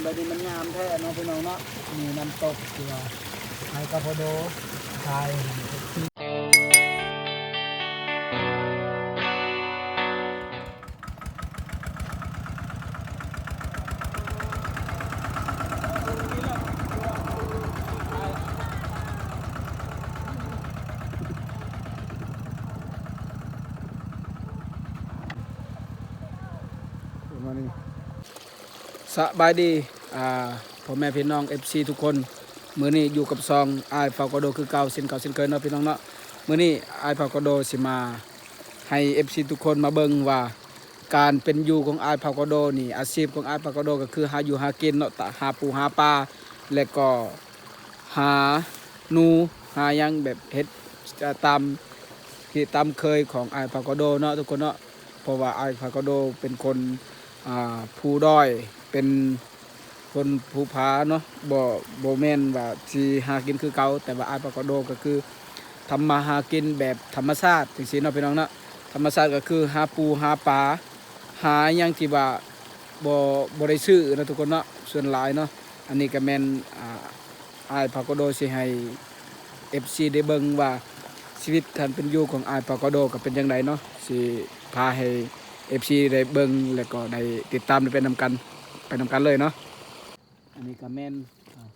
ำแบบนี้มันงามแท้เนาะพี่น้องเนาะมีน้ำตกที่ว่าไฮคาโพโดไทยสบายดีพ่อแม่พี่น้อง FC ทุกคนมื้อนี้อยู่กับซองอายเผากระโดคือเก่าเส้นเก่าเส้นเคยเนาะพี่น้องเนาะมื้อนี้อายเผากระโดสิมาให้ FC ทุกคนมาเบิ่งว่าการเป็นอยู่ของอายเผากระโดนี่อาชีพของอายเผากระโดก็คือหาอยู่หากินเนาะหาปูหาปลาและก็หาหนูหายังแบบเฮ็ดตามที่ตามเคยของอายเผากระโดเนาะทุกคนเนาะเพราะว่าอายเผากระโดเป็นคนผู้ด้อยเป็นคนผู้พาเนาะบ่แม่นว่าสิหากินคือเก่าแต่ว่าอายปากกโดก็คือทำมาหากินแบบธรรมชาติจังซี่เนาะพี่น้องเนาะธรรมชาติก็คือหาปูหาปลาหาหยังที่ว่าบ่ได้ซื้อนะทุกคนเนาะส่วนหลายเนาะอันนี้ก็แม่นอายปากกโดสิให้ FC ได้เบิ่งว่าชีวิตการเป็นอยู่ของอายปากกโดก็เป็นจังไดเนาะสิพาให้ FC ได้เบิ่งแล้วก็ได้ติดตามได้ไปนำกันเลยเนาะอันนี้ก็แม่น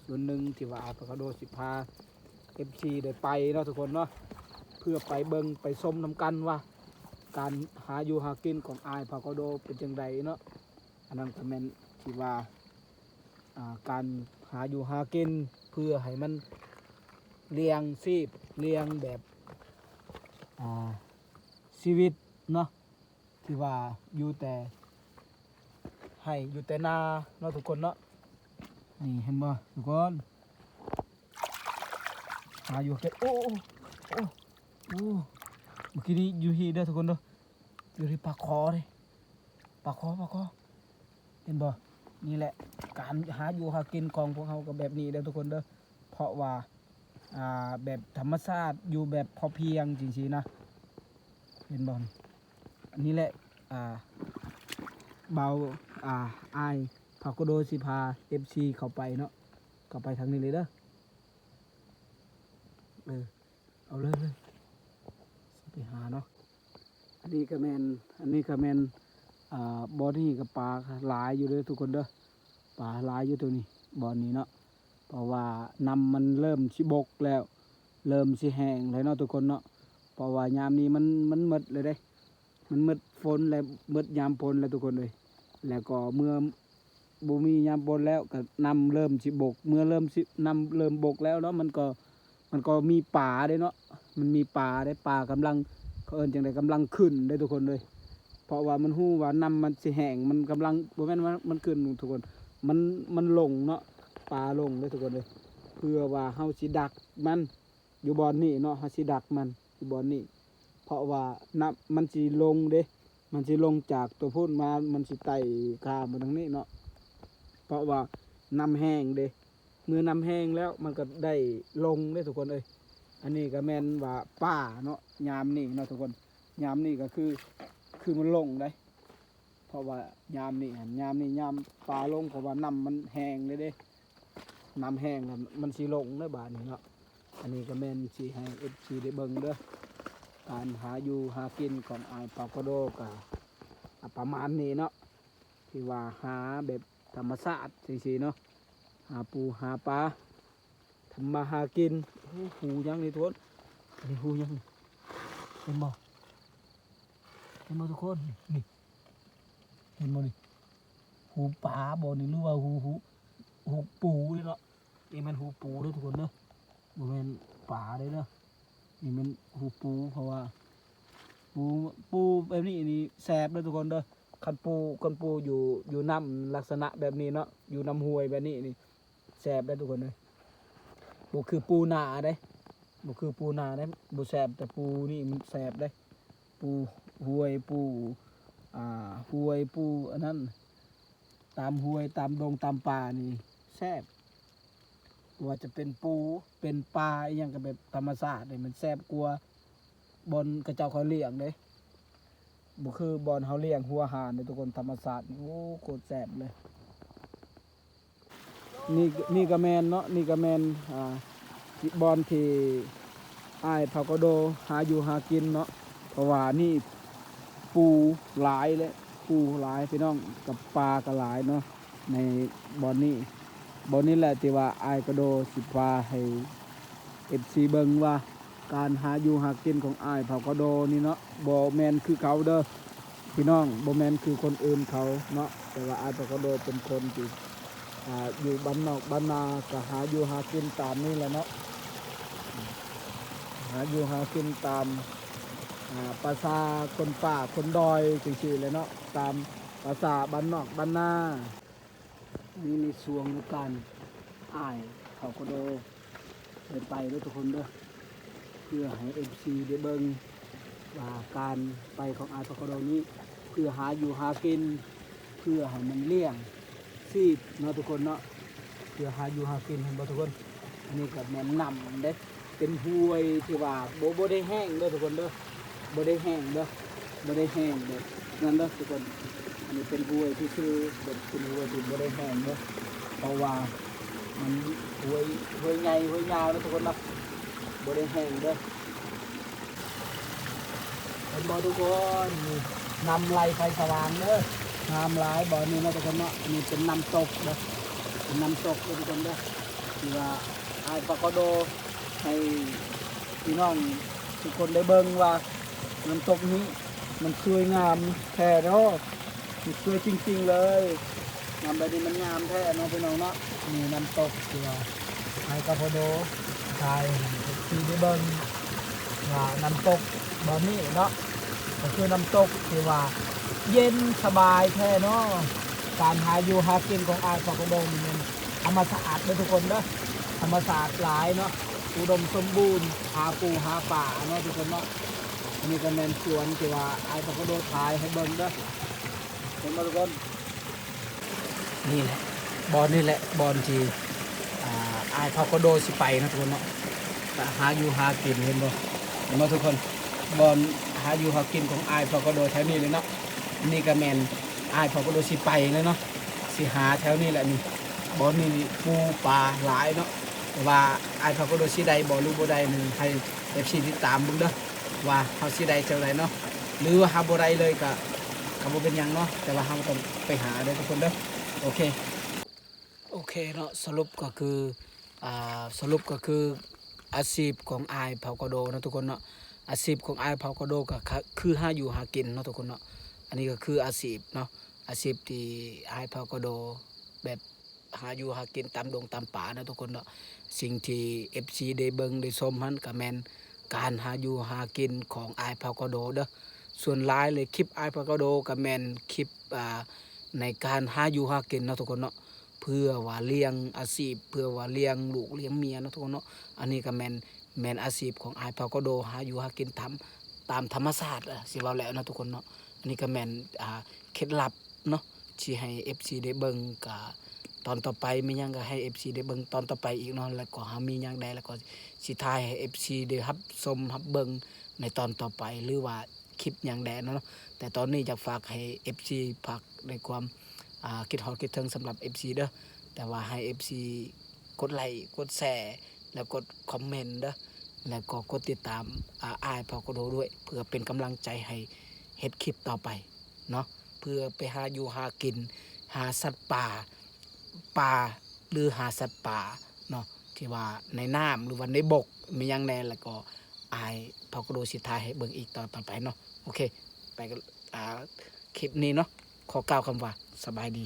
ส่วนหนึ่งที่ว่าอาปากาโดสิพา FC ได้ไปเนาะทุกคนเนาะเพื่อไปเบิ่งไปชมนำกันว่าการหาอยู่หากินของอายปากาโดเป็นจังไดเนาะอันนั้นก็แม่นที่ว่าการหาอยู่หากินเพื่อให้มันเลี้ยงชีพเลี้ยงแบบชีวิตเนาะที่ว่าอยู่แต่ให้อยู่แต่นาเนาะทุกคนเนาะนี่เห็นบ่ทุกคนหาอยู่แค่โอ้เมื่อกี้นี้อยู่ที่เด้อทุกคนเด้ออยู่ที่ปากคอเลยปากคอเห็นบ่นี่แหละการหาอยู่หากินของพวกเขาก็แบบนี้เด้อทุกคนเด้อเพราะว่าแบบธรรมชาติอยู่แบบพอเพียงจริงๆนะเห็นบ่อันนี้แหละเบาอายพากโดสิพา FC เข้าไปเนาะเข้าไปทางนี้เลยเด้อเอาเลยไปหาเนาะอันนี้ก็แมนบอนี่กับปลาหลายอยู่เลยทุกคนเด้อปลาหลายอยู่ตัวนี้บอนี้เนาะเพราะว่านำมันเริ่มสิบกแล้วเริ่มสิแห้งเลยเนาะทุกคนเนาะเพราะว่ายามนี้มันหมดเลยเด้มันหมดฝนแล้วหมดยามฝนแล้วทุกคนเลยแล้วก็เมื่อบ่มียามฝนแล้วก็นำเริ่มสิบกเมื่อเริ่มสินำเริ่มบกแล้วเนาะมันก็มีป่าได้เนาะมันมีป่าได้ป่ากำลังเขาเอิ้นจังไดกำลังขึ้นได้ทุกคนเลยเพราะว่ามันฮู้ว่านำมันสิแห้งมันกำลังบ่แม่นว่ามันขึ้นทุกคนมันลงเนาะป่าลงเลยทุกคนเลยเพื่อว่าเฮาสิดักมันอยู่บ่อนนี้เนาะเฮาสิดักมันอยู่บ่อนนี้เพราะว่าน้ำมันสิลงเด้มันสิลงจากตัวพุ่นมามันสิไต่ข้ามมาทางนี้เนาะเพราะว่าน้ำแห้งเด้เมื่อน้ำแห้งแล้วมันก็ได้ลงได้ทุกคนเลยอันนี้ก็แม่นว่าป่าเนาะยามนี่เนาะทุกคนยามนี่ก็คือมันลงได้เพราะว่ายามนี่ยามป่าลงเพราะว่าน้ำมันแห้งเลยเด้น้ำแห้งมันสิลงได้บาดนี้เนาะอันนี้ก็แม่นสิให้ FC ได้เบิ่งเด้อการหาอยู่หากินของอายปากกโดก็ประมาณนี้เนาะที่ว่าหาแบบธรรมชาติจริงๆเนาะหาปูหาปลาทำมาหากินหูยังนี่ทุกคนอันนี้หูยังเห็นบ่ทุกคนนี่เห็นบ่นี่หูปลาบ่นี่หรือว่าหูปูเลยเนาะนี่มันหูปูด้วยทุกคนเนาะบ่แม่นปลาเลยเนาะนี่มันหูปูเพราะว่าปูแบบนี้นี่แสบเลยทุกคนเด้อคันปูอยู่น้ำลักษณะแบบนี้เนาะอยู่น้ำห้วยแบบนี้นี่แสบได้ทุกคนเลยบ่คือปูนาได้บ่คือปูนาได้บ่แสบแต่ปูนี่มันแสบได้ปูห้วยห้วยปูอันนั้นตามห้วยตามดงตามป่านี่แสบว่าจะเป็นปูเป็นปลาอหยังก็แบบธรรมชาตินี่มันแสบกว่าบอนกระเจ้าเขาเลี้ยงเด้บ่คือบอนเขาเลี้ยงหัวหานในทุกคนธรรมชาตินี่โอ้โคตรแสบเลย นี่นี่ก็แมนเนาะนี่ก็แมนบอลที่อ้ายเผากระโดหาอยู่หากินเนาะเพราะว่านี่ปูหลายเลยปูหลายพี่น้องกับปลาก็หลายเนาะในบอลนี้แหละที่ว่าอ้ายกระโดสิพาให้เอฟซีเบิงว่าการหาอยู่หากินของอ้ายเผากระโดนี่เนาะบ่แมนคือเขาเด้อพี่น้องบ่แมนคือคนอื่นเขาเนาะแต่ว่าอ้ายเผากระโดเป็นคนที่อยู่บ้านนอกบ้านนาก็หาอยู่หากินตามนี่แหละเนาะหาอยู่หากินตามภาษาคนป่าคนดอยจริงๆเลยเนาะตามภาษาบ้านนอกบ้านนานี่ในช่วงการอ้ายเขาก็โดเดินไปด้วยทุกคนด้วยเพื่อให้เอฟซีได้เบิ่งว่าการไปของอ้ายเขาก็โดนี้เพื่อหาอยู่หากินเพื่อให้มันเลี้ยงซีดเนาะทุกคนเนาะเพื่อหาอยู่หากินเห็นบ่ทุกคนอันนี้ก็แม่นนำเด้เป็นห้วยที่ว่าโบได้แห้งเด้อทุกคนเด้อโบได้แห้งเด้อโบได้แห้งเด้อนั่นเด้อทุกคนอันนี้เป็นห้วยที่ชื่อเป็นห้วยที่โบได้แห้งเด้อเพราะว่ามันห้วยใหญ่ห้วยยาวนะทุกคนเนาะโบได้แห้งเด้อเห็นบ่ทุกคนนี่นำไหลไฟสว่างเด้อน้ำหลายบ่อนี้นะทุกคนเนาะอันนี้เป็นน้ำตกเด้อเป็นน้ำตกเด้อทุกคนเด้อที่ว่าอ้ายปากกโดให้พี่น้องทุกคนได้เบิ่งว่าน้ำตกนี้มันสวยงามแท้เนาะมันสวยจริงๆเลยน้ำแบบนี้มันงามแท้เนาะพี่น้องเนาะนี่น้ำตกที่ว่าอ้ายปากกโดทายที่ได้เบิ่งว่าน้ำตกแบบนี้เนาะก็คือน้ำตกที่ว่าเย็นสบายแท้เนาะการหาอยู่หากินของอ้ายปากกโดนี่มันธรรมชาติเลยทุกคนเนาะธรรมชาติหลายเนาะอุดมสมบูรณ์หาปูหาป่าเนาะทุกคนเนาะอันนี้ก็แมนสวนที่ว่าไอ้ปากกโดถ่ายให้เบิ่งเด้อเห็นไหมทุกคนนี่แหละบอลนี่แหละบอลที่ไอ้ปากกโดสิไปนะทุกคนเนาะหาอยู่หากินเห็นบ่เห็นไหมทุกคนบอลหาอยู่หากินของไอ้ปากกโดแถวนี้เลยเนาะนี่ก็แมนไอ้ปากกโดสิไปเลยเนาะสิหาแถวนี้แหละนี่บอลนี่ปูปลาหลายเนาะว่าไอ้เขาก็โดนสีใดบ่รู้บ่ใดหนึ่งให้เอฟซีติดตามบึงเด้อว่าเขาสีใดเจ้าใดเนาะหรือว่าหาบ่ใดเลยก็บ่เป็นหยังเนาะแต่ว่าเขาต้องไปหาเด้อทุกคนเด้อโอเคเนาะสรุปก็คืออาชีพของไอ้เผากระโดเนาะทุกคนเนาะอาชีพของไอ้เผากระโดก็คือหาอยู่หากินเนาะทุกคนเนาะอันนี้ก็คืออาชีพเนาะอาชีพที่ไอ้เผากระโดแบบหาอยู่หากินตามดงตามป่านะทุกคนเนาะสิ่งที่ FC ได้เบิ่งได้ชมหันก็แม่นการหาอยู่หากินของอ้ายเผากระโดเด้อส่วนหลายเลยคลิปอ้ายเผากระโดก็แม่นคลิปในการหาอยู่หากินเนาะทุกคนเนาะเพื่อว่าเลี้ยงอาชีพเพื่อว่าเลี้ยงลูกเลี้ยงเมียเนาะทุกคนเนาะอันนี้ก็แม่นอาชีพของอ้ายเผากระโดหาอยู่หากินตามธรรมชาติสิว่าแล้วเนาะทุกคนเนาะอันนี้ก็แม่นเคล็ดลับเนาะที่ให้ FC ได้เบิ่งก็ตอนต่อไปมียังก็ให้ FC ได้เบิ่งตอนต่อไปอีกเนาะแล้วก็มียังได้แล้วก็สิถ่ายให้ FC ได้รับชมรับเบิ่งในตอนต่อไปหรือว่าคลิปยังแดเนาะแต่ตอนนี้อยากฝากให้ FC ฝากในความคิดฮอดคิดถึงสำหรับ FC เด้อแต่ว่าให้ FC กดไลค์กดแชร์แล้วกดคอมเมนต์เด้อแล้วก็กดติดตามอ้ายเผากระโดด้วยเพื่อเป็นกำลังใจให้เฮ็ดคลิปต่อไปเนาะเพื่อไปหาอยู่หากินหาสัตว์ป่าหรือหาสัตว์ป่าเนาะที่ว่าในน้ำหรือว่าในบกมีอย่างแน่แล้วก็อายเผากระโดสิทายให้เบิ่งอีกตอนต่อไปเนาะโอเคไปกันคลิปนี้เนาะขอกล่าวคำว่าสบายดี